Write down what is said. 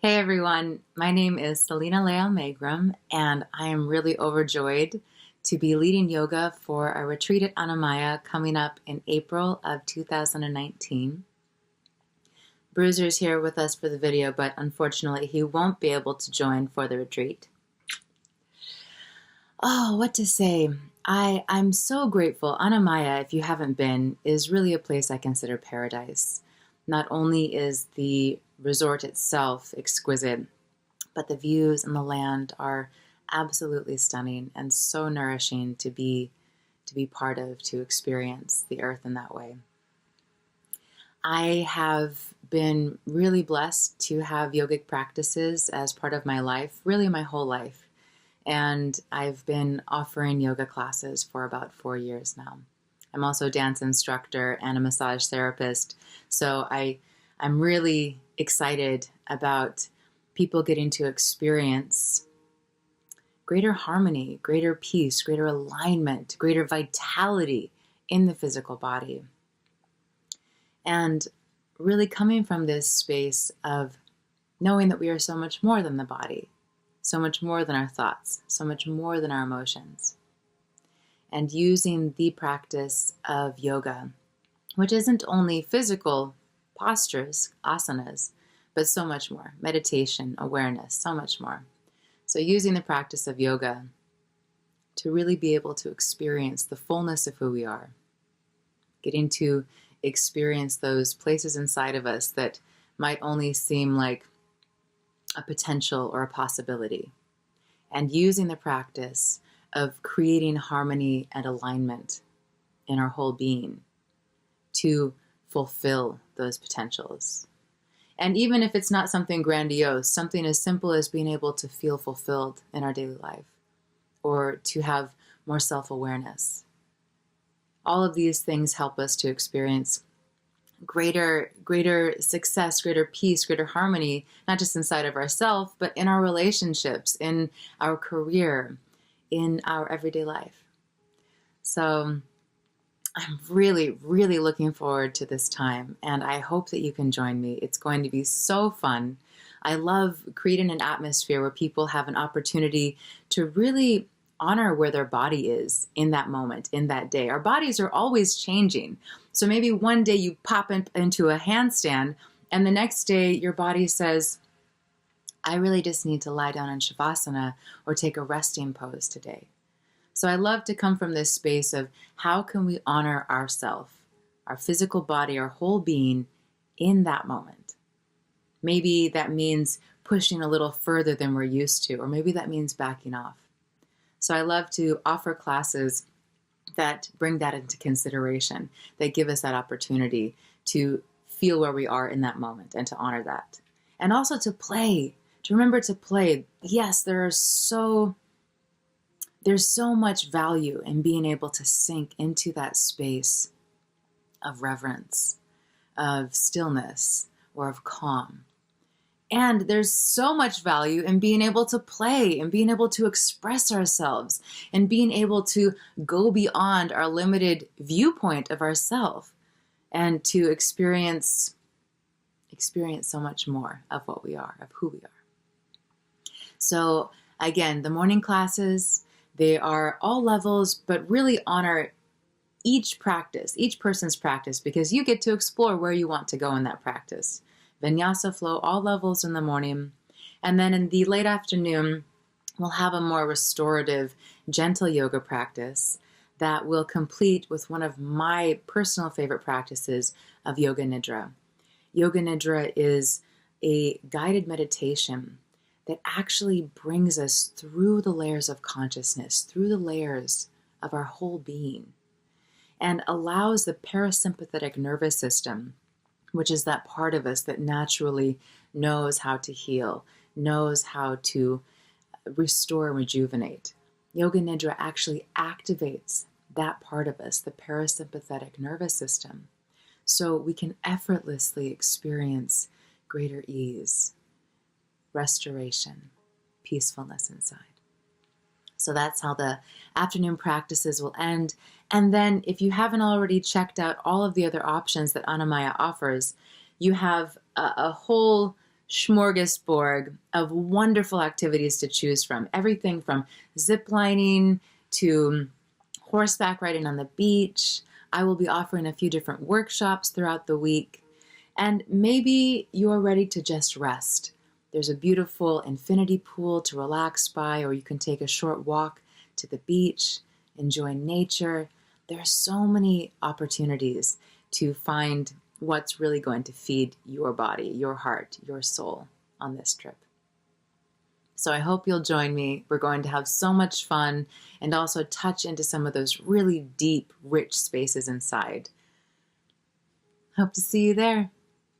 Hey everyone, my name is Selena Megrum, and I am really overjoyed to be leading yoga for a retreat at Annamaya coming up in April of 2019. Bruiser's here with us for the video, but unfortunately he won't be able to join for the retreat. Oh, what to say? I'm so grateful. Annamaya, if you haven't been, is really a place I consider paradise. Not only is the resort itself exquisite, but the views and the land are absolutely stunning and so nourishing to be part of, to experience the earth in that way. I have been really blessed to have yogic practices as part of my life, really my whole life. And I've been offering yoga classes for about 4 years now. I'm also a dance instructor and a massage therapist, so I'm really excited about people getting to experience greater harmony, greater peace, greater alignment, greater vitality in the physical body. And really coming from this space of knowing that we are so much more than the body, so much more than our thoughts, so much more than our emotions. And using the practice of yoga, which isn't only physical postures, asanas, but so much more. Meditation, awareness, so much more. So using the practice of yoga to really be able to experience the fullness of who we are, getting to experience those places inside of us that might only seem like a potential or a possibility, and using the practice of creating harmony and alignment in our whole being to fulfill those potentials. And even if it's not something grandiose, something as simple as being able to feel fulfilled in our daily life, or to have more self-awareness. All of these things help us to experience greater success, greater peace, greater harmony, not just inside of ourselves, but in our relationships, in our career, in our everyday life. So I'm really, really looking forward to this time, and I hope that you can join me. It's going to be so fun. I love creating an atmosphere where people have an opportunity to really honor where their body is in that moment, in that day. Our bodies are always changing. So maybe one day you pop into a handstand, and the next day your body says, I really just need to lie down in Shavasana or take a resting pose today. So I love to come from this space of how can we honor ourselves, our physical body, our whole being in that moment. Maybe that means pushing a little further than we're used to, or maybe that means backing off. So I love to offer classes that bring that into consideration, that give us that opportunity to feel where we are in that moment and to honor that. And also to play, to remember to play. Yes, there's so much value in being able to sink into that space of reverence, of stillness, or of calm. And there's so much value in being able to play and being able to express ourselves and being able to go beyond our limited viewpoint of ourselves and to experience so much more of what we are, of who we are. So again, the morning classes, they are all levels, but really honor each practice, each person's practice, because you get to explore where you want to go in that practice. Vinyasa flow, all levels in the morning. And then in the late afternoon, we'll have a more restorative, gentle yoga practice that will complete with one of my personal favorite practices of Yoga Nidra. Yoga Nidra is a guided meditation that actually brings us through the layers of consciousness, through the layers of our whole being, and allows the parasympathetic nervous system, which is that part of us that naturally knows how to heal, knows how to restore and rejuvenate. Yoga Nidra actually activates that part of us, the parasympathetic nervous system, so we can effortlessly experience greater ease, restoration, peacefulness inside. So that's how the afternoon practices will end. And then if you haven't already checked out all of the other options that Annamaya offers, you have a whole smorgasbord of wonderful activities to choose from. Everything from zip lining to horseback riding on the beach. I will be offering a few different workshops throughout the week. And maybe you're ready to just rest. There's a beautiful infinity pool to relax by, or you can take a short walk to the beach, enjoy nature. There are so many opportunities to find what's really going to feed your body, your heart, your soul on this trip. So I hope you'll join me. We're going to have so much fun and also touch into some of those really deep, rich spaces inside. Hope to see you there.